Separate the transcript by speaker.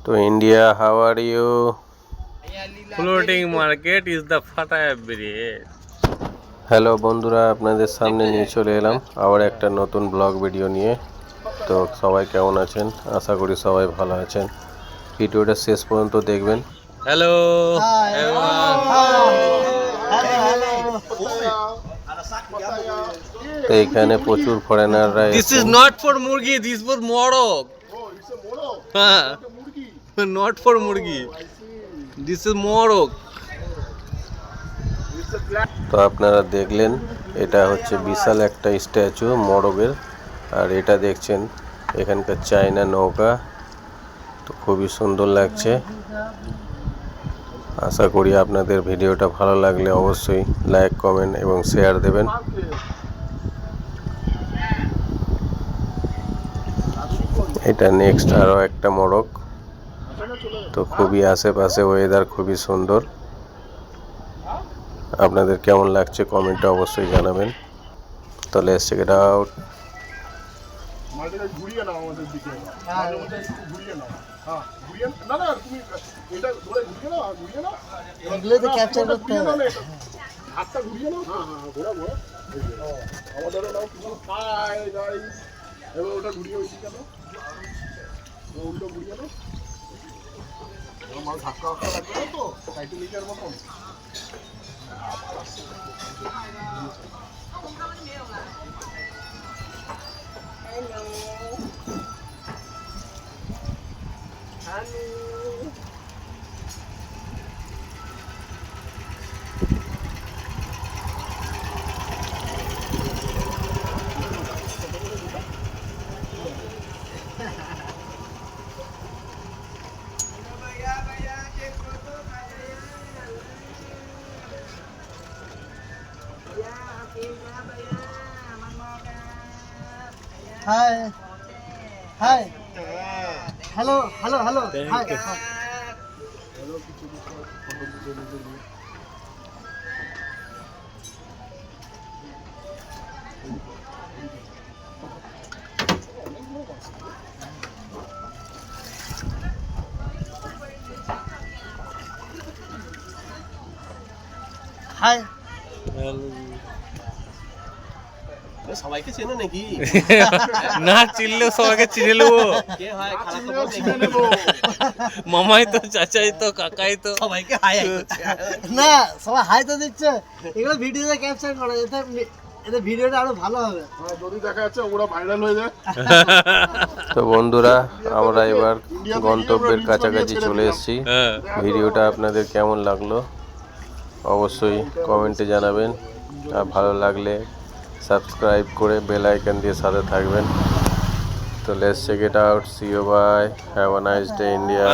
Speaker 1: To India, how are you?
Speaker 2: Floating market is the Fataya Bridge.
Speaker 1: Hello বন্ধুরা, আপনাদের সামনে নিয়ে চলে এলাম আবার একটা নতুন ব্লগ ভিডিও নিয়ে। তো সবাই কেমন আছেন? আশা করি সবাই ভালো আছেন। ভিডিওটা শেষ পর্যন্ত দেখবেন।
Speaker 2: Hello, everyone.
Speaker 1: তো এখানে প্রচুর ফরেনাররা
Speaker 2: This is not for Murgi, this is for Morok. Not for Murgi. This is Morok.
Speaker 1: তো আপনারা দেখলেন, এটা হচ্ছে বিশাল একটা স্ট্যাচু মোরগের। আর এটা দেখছেন এখানকার চায়না নৌকা। তো খুবই সুন্দর লাগছে। আশা করি আপনাদের ভিডিওটা ভালো লাগলে অবশ্যই লাইক, কমেন্ট এবং শেয়ার দেবেন। এটা নেক্সট আরও একটা মোরগ। তো খুবই আশেপাশে ওয়েদার খুবই সুন্দর। আপনাদের কেমন লাগছে কমেন্টে অবশ্যই জানাবেন। তো লেটস চেক ইট আউট।
Speaker 3: ঘুরিয়ে নাও আমাদের দিকে, ঘুরিয়ে নাও। হ্যাঁ, ঘুরিয়ে না না, তুমি এটা ধরে ঘুরিয়ে নাও, ঘুরিয়ে নাও।
Speaker 4: এগুলো তো ক্যাপচার করতে হবে।
Speaker 3: হাতটা ঘুরিয়ে নাও। হ্যাঁ হ্যাঁ, ঘোরা ঘোরা। আমাদেরও নাও। হাই গাইস, এবার ওটা ঘুরিয়ে ওই দিকে নাও, উল্টো ঘুরিয়ে নাও। আমার ধাক্কা ধাক্কা লাগবে না তো, টাইটানিকের মতন।
Speaker 4: High high, hello hello hello, high high.
Speaker 3: সবাইকে চেনো নাকি?
Speaker 2: না চিনলেও সবাইকে চিনে নেবো। মামাই তো, চাচাই তো, কাকাই তো,
Speaker 3: সবাইকে হাই
Speaker 4: না, সবাই হাই তো দিচ্ছে। এগুলো ভিডিওতে ক্যাপচার করে, এতে ভিডিওটা আরো ভালো হবে।
Speaker 3: যদি দেখা যাচ্ছে ওরা ভাইরাল হয়ে যায়।
Speaker 1: তো বন্ধুরা, আমরা এবার গন্তব্যের কাছাকাছি চলে এসেছি।
Speaker 2: হ্যাঁ।
Speaker 1: ভিডিওটা আপনাদের কেমন লাগলো অবশ্যই কমেন্টে জানাবেন। আর ভালো লাগলে সাবস্ক্রাইব করে বেল আইকন দিয়ে সাথে থাকবেন। তো let's check it out. See you, bye, have a nice day India.